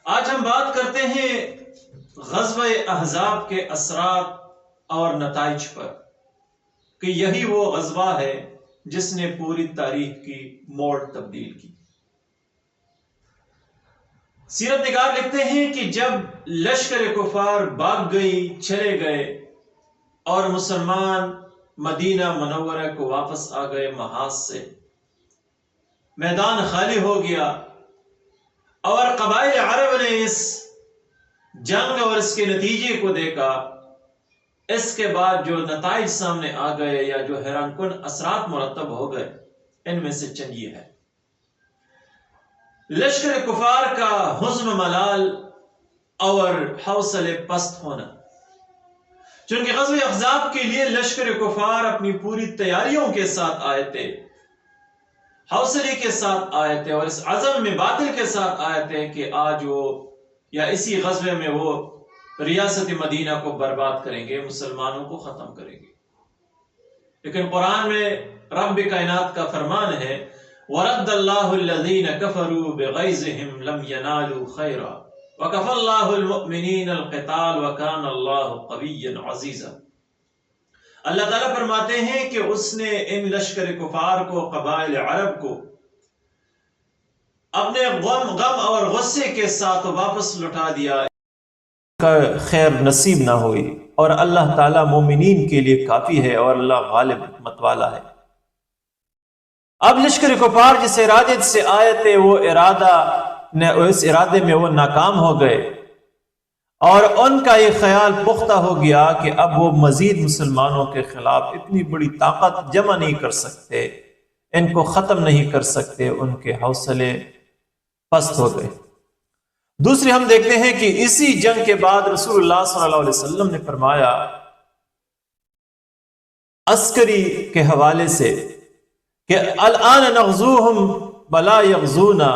آج ہم بات کرتے ہیں غزوہ احزاب کے اثرات اور نتائج پر کہ یہی وہ غزوہ ہے جس نے پوری تاریخ کی موڑ تبدیل کی۔ سیرت نگار لکھتے ہیں کہ جب لشکر کفار بھاگ گئی، چلے گئے اور مسلمان مدینہ منورہ کو واپس آ گئے محاذ سے، میدان خالی ہو گیا اور قبائل عرب نے اس جنگ اور اس کے نتیجے کو دیکھا۔ اس کے بعد جو نتائج سامنے آ گئے یا جو حیران کن اثرات مرتب ہو گئے، ان میں سے چند یہ ہے۔ لشکر کفار کا حزن ملال اور حوصلے پست ہونا، چونکہ غزوہ احزاب کے لیے لشکر کفار اپنی پوری تیاریوں کے ساتھ آئے تھے، حوصلے کے ساتھ آئے تھے اور اس عزم میں باطل کے ساتھ آئے تھے کہ آج وہ یا اسی غزوے میں وہ ریاست مدینہ کو برباد کریں گے، مسلمانوں کو ختم کریں گے۔ لیکن قرآن میں رب کائنات کا فرمان ہے وَرَدَّ اللَّهُ الَّذِينَ كَفَرُوا بِغَيْظِهِمْ لَمْ يَنَالُوا خَيْرًا وَكَفَى اللَّهُ الْمُؤْمِنِينَ الْقِتَالَ وَكَانَ اللَّهُ قَوِيًّا عَزِيزًا۔ اللہ تعالیٰ فرماتے ہیں کہ اس نے ان لشکر کفار کو، قبائل عرب کو، اپنے غم اور غصے کے ساتھ واپس لوٹا دیا، کا خیر نصیب نہ ہوئی، اور اللہ تعالیٰ مومنین کے لیے کافی ہے اور اللہ غالب حکمت والا ہے۔ اب لشکر کفار جس ارادے سے آئے تھے اس ارادے میں وہ ناکام ہو گئے، اور ان کا یہ خیال پختہ ہو گیا کہ اب وہ مزید مسلمانوں کے خلاف اتنی بڑی طاقت جمع نہیں کر سکتے، ان کو ختم نہیں کر سکتے، ان کے حوصلے پست ہو گئے۔ دوسری ہم دیکھتے ہیں کہ اسی جنگ کے بعد رسول اللہ صلی اللہ علیہ وسلم نے فرمایا عسکری کے حوالے سے کہ الان نغزوہم ولا یغزونا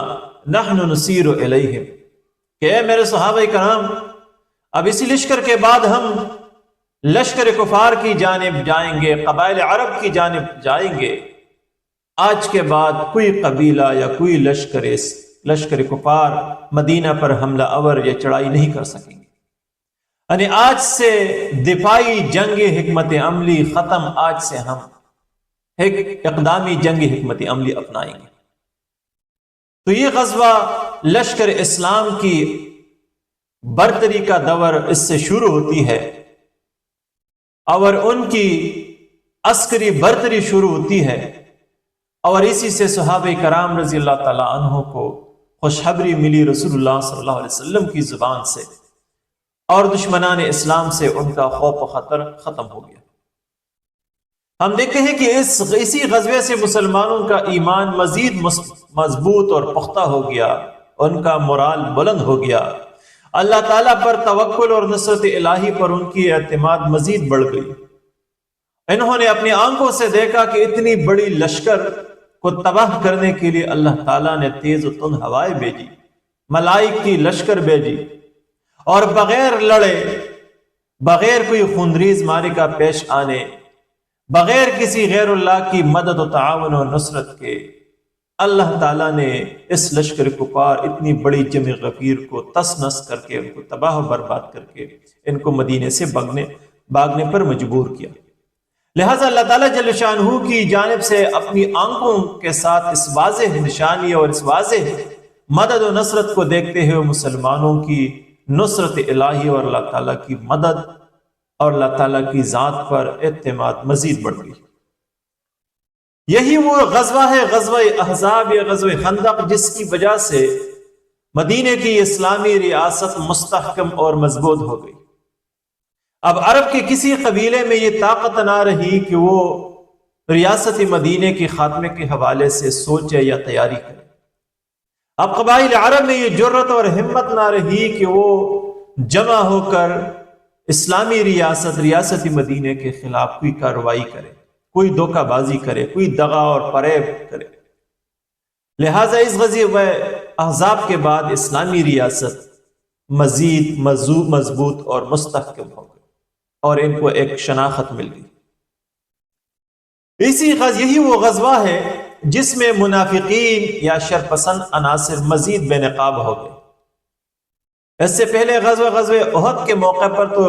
نحن نسیر الیہم، کہ اے میرے صحابہ کرام، اب اسی لشکر کے بعد ہم لشکر کفار کی جانب جائیں گے، قبائل عرب کی جانب جائیں گے۔ آج کے بعد کوئی قبیلہ یا کوئی لشکر کفار مدینہ پر حملہ آور یا چڑھائی نہیں کر سکیں گے، یعنی آج سے دفاعی جنگ حکمت عملی ختم، آج سے ہم ایک اقدامی جنگ حکمت عملی اپنائیں گے۔ تو یہ غزوہ لشکر اسلام کی برتری کا دور اس سے شروع ہوتی ہے، اور ان کی عسکری برتری شروع ہوتی ہے، اور اسی سے صحابہ کرام رضی اللہ تعالیٰ عنہ کو خوشخبری ملی رسول اللہ صلی اللہ علیہ وسلم کی زبان سے، اور دشمنان اسلام سے ان کا خوف و خطر ختم ہو گیا۔ ہم دیکھتے ہیں کہ اسی غزوے سے مسلمانوں کا ایمان مزید مضبوط اور پختہ ہو گیا، ان کا مورال بلند ہو گیا، اللہ تعالیٰ پر توکل اور نصرت الہی پر ان کی اعتماد مزید بڑھ گئی۔ انہوں نے اپنی آنکھوں سے دیکھا کہ اتنی بڑی لشکر کو تباہ کرنے کے لیے اللہ تعالیٰ نے تیز و تند ہوائیں بھیجی، ملائک کی لشکر بھیجی، اور بغیر لڑے، بغیر کوئی خونریز معرکہ پیش آنے، بغیر کسی غیر اللہ کی مدد و تعاون و نصرت کے، اللہ تعالیٰ نے اس لشکر کفار اتنی بڑی جمع غفیر کو تس نس کر کے، ان کو تباہ و برباد کر کے، ان کو مدینے سے بھاگنے پر مجبور کیا۔ لہٰذا اللہ تعالیٰ جل شانہ کی جانب سے اپنی آنکھوں کے ساتھ اس واضح نشانی اور اس واضح مدد و نصرت کو دیکھتے ہوئے مسلمانوں کی نصرت الہی اور اللہ تعالیٰ کی مدد اور اللہ تعالیٰ کی ذات پر اعتماد مزید بڑھ گئی۔ یہی وہ غزوہ ہے، غزوہ احزاب یا غزوہ خندق، جس کی وجہ سے مدینے کی اسلامی ریاست مستحکم اور مضبوط ہو گئی۔ اب عرب کے کسی قبیلے میں یہ طاقت نہ رہی کہ وہ ریاست مدینے کے خاتمے کے حوالے سے سوچے یا تیاری کرے۔ اب قبائل عرب میں یہ جرت اور ہمت نہ رہی کہ وہ جمع ہو کر اسلامی ریاست مدینے کے خلاف کوئی کارروائی کرے، کوئی دھوکہ بازی کرے، کوئی دغا اور فریب کرے۔ لہٰذا اس غزوہ احزاب کے بعد اسلامی ریاست مزید مضبوط اور مستحکم ہو گئی، اور ان کو ایک شناخت مل گئی۔ یہی وہ غزوہ ہے جس میں منافقین یا شرپسند عناصر مزید بے نقاب ہو گئے، اس سے پہلے غزوہ احد کے موقع پر تو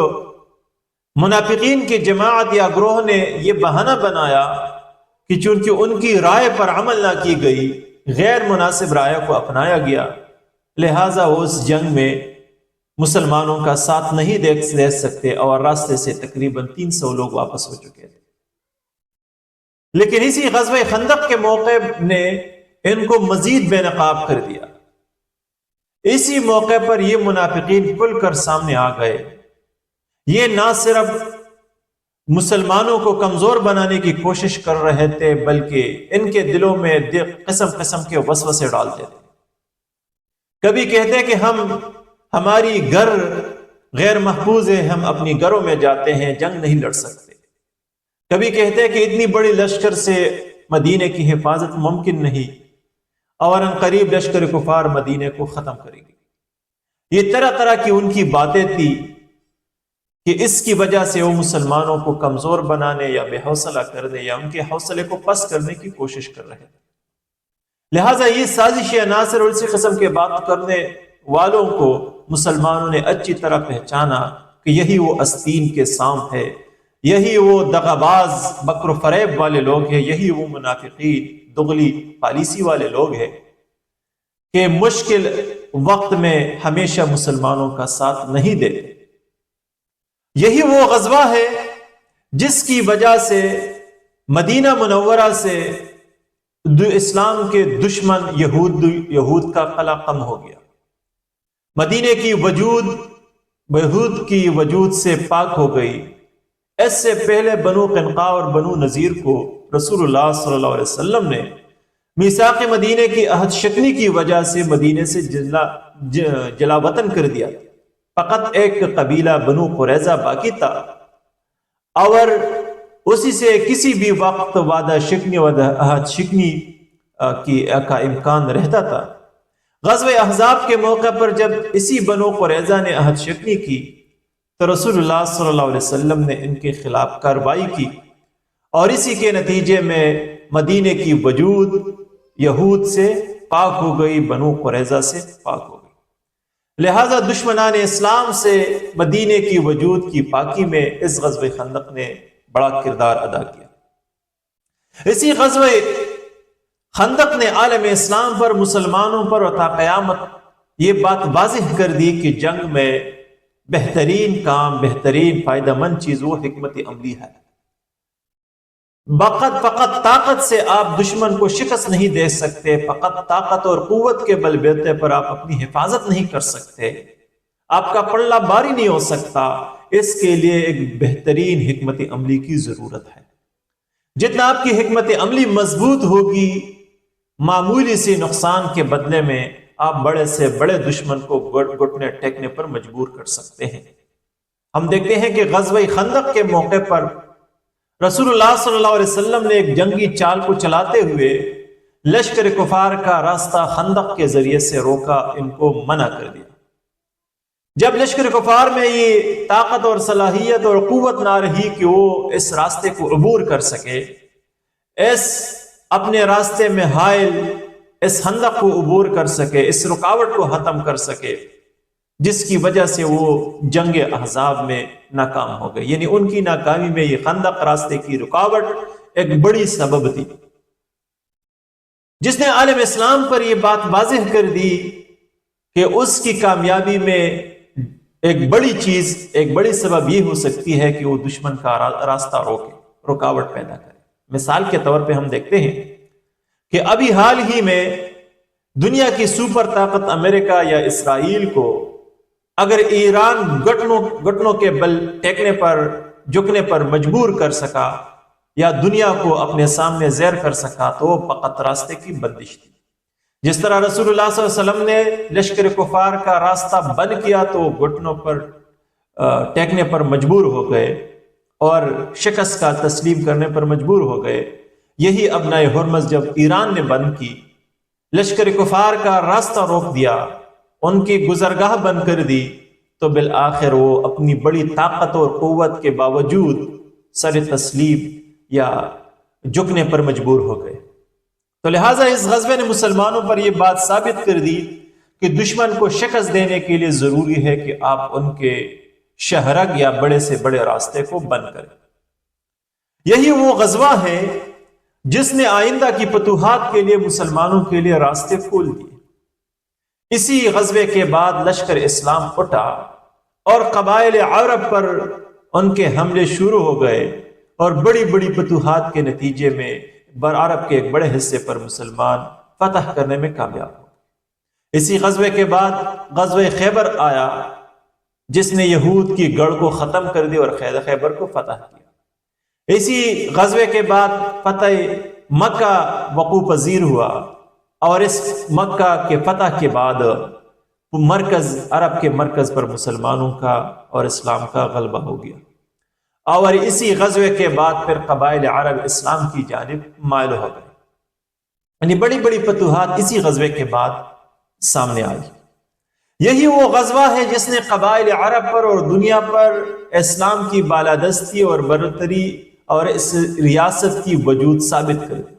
منافقین کی جماعت یا گروہ نے یہ بہانہ بنایا کہ چونکہ ان کی رائے پر عمل نہ کی گئی، غیر مناسب رائے کو اپنایا گیا، لہٰذا وہ اس جنگ میں مسلمانوں کا ساتھ نہیں دے سکتے، اور راستے سے تقریباً 300 لوگ واپس ہو چکے تھے۔ لیکن اسی غزوہ خندق کے موقع نے ان کو مزید بے نقاب کر دیا۔ اسی موقع پر یہ منافقین کھل کر سامنے آ گئے۔ یہ نہ صرف مسلمانوں کو کمزور بنانے کی کوشش کر رہے تھے، بلکہ ان کے دلوں میں قسم قسم کے وسوسے ڈالتے تھے۔ کبھی کہتے کہ ہماری گھر غیر محفوظ ہے، ہم اپنی گھروں میں جاتے ہیں، جنگ نہیں لڑ سکتے۔ کبھی کہتے کہ اتنی بڑی لشکر سے مدینے کی حفاظت ممکن نہیں، اور ان قریب لشکر کفار مدینے کو ختم کرے گی۔ یہ طرح طرح کی ان کی باتیں تھی کہ اس کی وجہ سے وہ مسلمانوں کو کمزور بنانے یا بے حوصلہ کرنے یا ان کے حوصلے کو پست کرنے کی کوشش کر رہے تھے۔ لہٰذا یہ سازشی عناصر اور اسی قسم کے بات کرنے والوں کو مسلمانوں نے اچھی طرح پہچانا کہ یہی وہ آستین کے سانپ ہے، یہی وہ دغاباز مکر و فریب والے لوگ ہیں، یہی وہ منافقین دغلی پالیسی والے لوگ ہیں کہ مشکل وقت میں ہمیشہ مسلمانوں کا ساتھ نہیں دیتے۔ یہی وہ غزوہ ہے جس کی وجہ سے مدینہ منورہ سے اسلام کے دشمن یہود کا قلع کم ہو گیا۔ مدینے کی یہود کی وجود سے پاک ہو گئی۔ اس سے پہلے بنو قنقاع اور بنو نذیر کو رسول اللہ صلی اللہ علیہ وسلم نے میثاق مدینے کی عہد شکنی کی وجہ سے مدینے سے جلا وطن کر دیا۔ فقط ایک قبیلہ بنو قریظہ باقی تھا، اور اسی سے کسی بھی وقت وعدہ شکنی و عہد شکنی کا امکان رہتا تھا۔ غزوہ احزاب کے موقع پر جب اسی بنو قریظہ نے عہد شکنی کی تو رسول اللہ صلی اللہ علیہ وسلم نے ان کے خلاف کارروائی کی، اور اسی کے نتیجے میں مدینے کی وجود یہود سے پاک ہو گئی، بنو قریظہ سے پاک ہو گئی۔ لہذا دشمنان اسلام سے مدینے کی وجود کی پاکی میں اس غزوہ خندق نے بڑا کردار ادا کیا۔ اسی غزوہ خندق نے عالم اسلام پر، مسلمانوں پر اور تا قیامت یہ بات واضح کر دی کہ جنگ میں بہترین کام، بہترین فائدہ مند چیز وہ حکمت عملی ہے۔ فقط طاقت سے آپ دشمن کو شکست نہیں دے سکتے، فقط طاقت اور قوت کے بل بوتے پر آپ اپنی حفاظت نہیں کر سکتے، آپ کا پلہ بھاری نہیں ہو سکتا۔ اس کے لیے ایک بہترین حکمت عملی کی ضرورت ہے۔ جتنا آپ کی حکمت عملی مضبوط ہوگی، معمولی سی نقصان کے بدلے میں آپ بڑے سے بڑے دشمن کو گھٹنے ٹیکنے پر مجبور کر سکتے ہیں۔ ہم دیکھتے ہیں کہ غزوہ خندق کے موقع پر رسول اللہ صلی اللہ علیہ وسلم نے ایک جنگی چال کو چلاتے ہوئے لشکر کفار کا راستہ خندق کے ذریعے سے روکا، ان کو منع کر دیا۔ جب لشکر کفار میں یہ طاقت اور صلاحیت اور قوت نہ رہی کہ وہ اس راستے کو عبور کر سکے، اس اپنے راستے میں حائل اس خندق کو عبور کر سکے، اس رکاوٹ کو ختم کر سکے، جس کی وجہ سے وہ جنگ احزاب میں ناکام ہو گئے۔ یعنی ان کی ناکامی میں یہ خندق راستے کی رکاوٹ ایک بڑی سبب تھی، جس نے عالم اسلام پر یہ بات واضح کر دی کہ اس کی کامیابی میں ایک بڑی چیز، ایک بڑی سبب یہ ہو سکتی ہے کہ وہ دشمن کا راستہ روکے، رکاوٹ پیدا کرے۔ مثال کے طور پہ ہم دیکھتے ہیں کہ ابھی حال ہی میں دنیا کی سپر طاقت امریکہ یا اسرائیل کو اگر ایران گھٹنوں کے بل ٹیکنے پر، جھکنے پر مجبور کر سکا یا دنیا کو اپنے سامنے زیر کر سکا تو وہ فقط راستے کی بندش تھی۔ جس طرح رسول اللہ صلی اللہ علیہ وسلم نے لشکر کفار کا راستہ بند کیا تو وہ گھٹنوں پر ٹیکنے پر مجبور ہو گئے اور شکست کا تسلیم کرنے پر مجبور ہو گئے۔ یہی ابنائے ہرمز جب ایران نے بند کی، لشکر کفار کا راستہ روک دیا، ان کی گزرگاہ بند کر دی، تو بالآخر وہ اپنی بڑی طاقت اور قوت کے باوجود سر تسلیم یا جھکنے پر مجبور ہو گئے۔ تو لہٰذا اس غزوے نے مسلمانوں پر یہ بات ثابت کر دی کہ دشمن کو شکست دینے کے لیے ضروری ہے کہ آپ ان کے شہرگ یا بڑے سے بڑے راستے کو بند کریں۔ یہی وہ غزوہ ہے جس نے آئندہ کی فتوحات کے لیے مسلمانوں کے لیے راستے کھول دیے۔ اسی غزوے کے بعد لشکر اسلام اٹھا اور قبائل عرب پر ان کے حملے شروع ہو گئے، اور بڑی بڑی فتوحات کے نتیجے میں عرب کے ایک بڑے حصے پر مسلمان فتح کرنے میں کامیاب ہو۔ اسی غزوے کے بعد غزوہ خیبر آیا، جس نے یہود کی گڑھ کو ختم کر دی اور خیبر کو فتح کیا۔ اسی غزوے کے بعد فتح مکہ وقوع پذیر ہوا، اور اس مکہ کے فتح کے بعد عرب کے مرکز پر مسلمانوں کا اور اسلام کا غلبہ ہو گیا، اور اسی غزوے کے بعد پھر قبائل عرب اسلام کی جانب مائل ہو گئے۔ یعنی بڑی بڑی فتوحات اسی غزوے کے بعد سامنے آئی۔ یہی وہ غزوہ ہے جس نے قبائل عرب پر اور دنیا پر اسلام کی بالادستی اور برتری اور اس ریاست کی وجود ثابت کر دی۔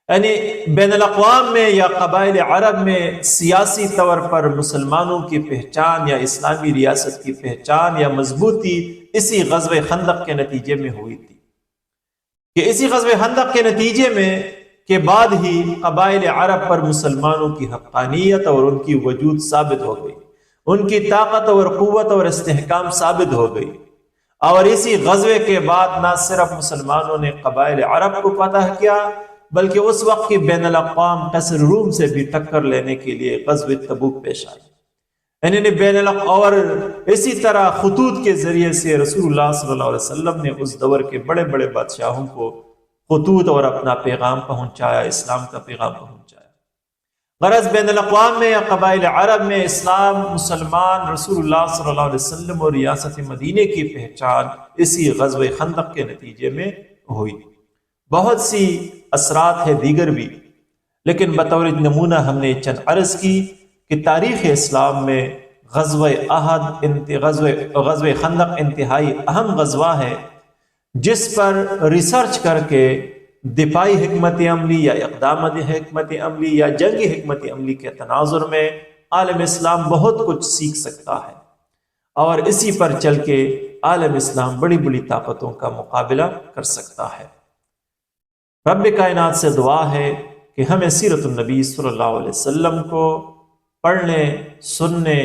یعنی بین الاقوام میں یا قبائل عرب میں سیاسی طور پر مسلمانوں کی پہچان یا اسلامی ریاست کی پہچان یا مضبوطی اسی غزوہ خندق کے نتیجے میں ہوئی تھی، کہ اسی غزوہ خندق کے نتیجے میں کے بعد ہی قبائل عرب پر مسلمانوں کی حقانیت اور ان کی وجود ثابت ہو گئی، ان کی طاقت اور قوت اور استحکام ثابت ہو گئی۔ اور اسی غزوے کے بعد نہ صرف مسلمانوں نے قبائل عرب کو فتح کیا، بلکہ اس وقت کی بین الاقوام قیصر روم سے بھی ٹکر لینے کے لیے غزوہ تبوک پیش آئی۔ یعنی اور اسی طرح خطوط کے ذریعے سے رسول اللہ صلی اللہ علیہ وسلم نے اس دور کے بڑے بڑے بادشاہوں کو خطوط اور اپنا پیغام پہنچایا، اسلام کا پیغام پہنچایا۔ غرض بین الاقوام میں یا قبائل عرب میں اسلام، مسلمان، رسول اللہ صلی اللہ علیہ وسلم اور ریاست مدینہ کی پہچان اسی غزوہ خندق کے نتیجے میں ہوئی۔ بہت سی اثرات ہے دیگر بھی، لیکن بطور نمونہ ہم نے چند عرض کی کہ تاریخ اسلام میں غزوہ خندق انتہائی اہم غزوہ ہے، جس پر ریسرچ کر کے دفاعی حکمت عملی یا اقدامات حکمت عملی یا جنگی حکمت عملی کے تناظر میں عالم اسلام بہت کچھ سیکھ سکتا ہے، اور اسی پر چل کے عالم اسلام بڑی بڑی طاقتوں کا مقابلہ کر سکتا ہے۔ رب کائنات سے دعا ہے کہ ہمیں سیرت النبی صلی اللہ علیہ وسلم کو پڑھنے، سننے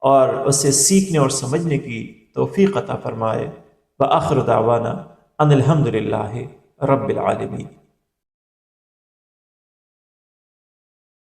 اور اسے سیکھنے اور سمجھنے کی توفیق عطا فرمائے۔ وآخر دعوانا ان الحمد للہ رب العالمین۔